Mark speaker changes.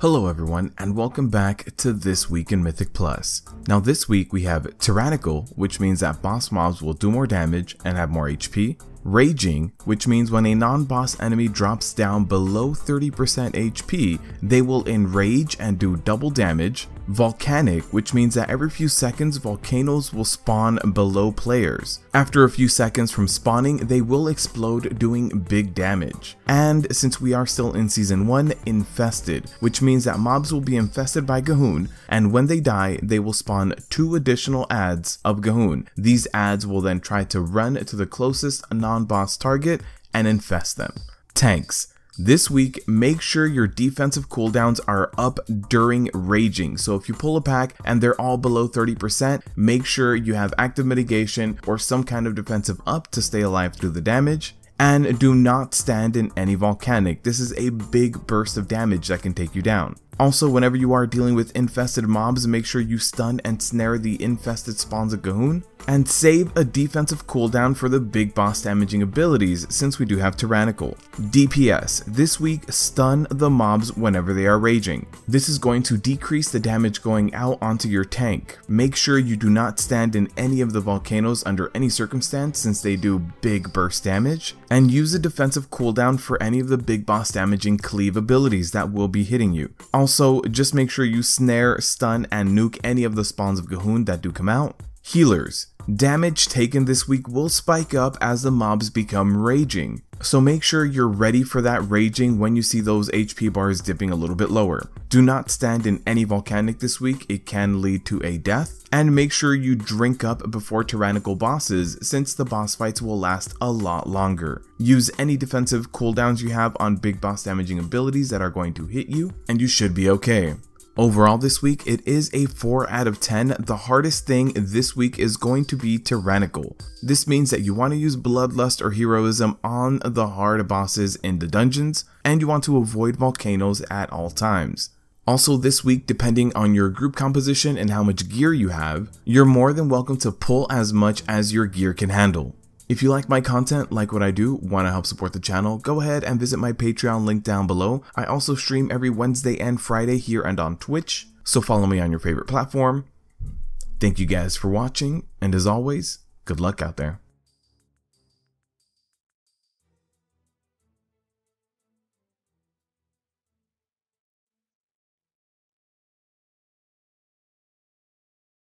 Speaker 1: Hello everyone, and welcome back to This Week in Mythic Plus. Now this week we have Tyrannical, which means that boss mobs will do more damage and have more HP. Raging, which means when a non-boss enemy drops down below 30% HP, they will enrage and do double damage. Volcanic, which means that every few seconds volcanoes will spawn below players. After a few seconds from spawning, they will explode, doing big damage. And since we are still in Season 1, Infested, which means that mobs will be infested by Gahoon, and when they die, they will spawn 2 additional adds of Gahoon. These adds will then try to run to the closest non-boss target and infest them. Tanks. This week, make sure your defensive cooldowns are up during raging. So if you pull a pack and they're all below 30%, make sure you have active mitigation or some kind of defensive up to stay alive through the damage. And do not stand in any volcanic. This is a big burst of damage that can take you down. Also, whenever you are dealing with infested mobs, make sure you stun and snare the infested spawns of Gahoon, and save a defensive cooldown for the big boss damaging abilities since we do have Tyrannical. DPS. This week, stun the mobs whenever they are raging. This is going to decrease the damage going out onto your tank. Make sure you do not stand in any of the volcanoes under any circumstance since they do big burst damage, and use a defensive cooldown for any of the big boss damaging cleave abilities that will be hitting you. Also, just make sure you snare, stun, and nuke any of the spawns of Gahoon that do come out. Healers. Damage taken this week will spike up as the mobs become raging, so make sure you're ready for that raging when you see those HP bars dipping a little bit lower. Do not stand in any volcanic this week, it can lead to a death, and make sure you drink up before tyrannical bosses since the boss fights will last a lot longer. Use any defensive cooldowns you have on big boss damaging abilities that are going to hit you, and you should be okay. Overall this week, it is a 4 out of 10. The hardest thing this week is going to be Tyrannical. This means that you want to use Bloodlust or Heroism on the hard bosses in the dungeons, and you want to avoid volcanoes at all times. Also this week, depending on your group composition and how much gear you have, you're more than welcome to pull as much as your gear can handle. If you like my content, like what I do, want to help support the channel, go ahead and visit my Patreon link down below. I also stream every Wednesday and Friday here and on Twitch, so follow me on your favorite platform. Thank you guys for watching, and as always, good luck out there.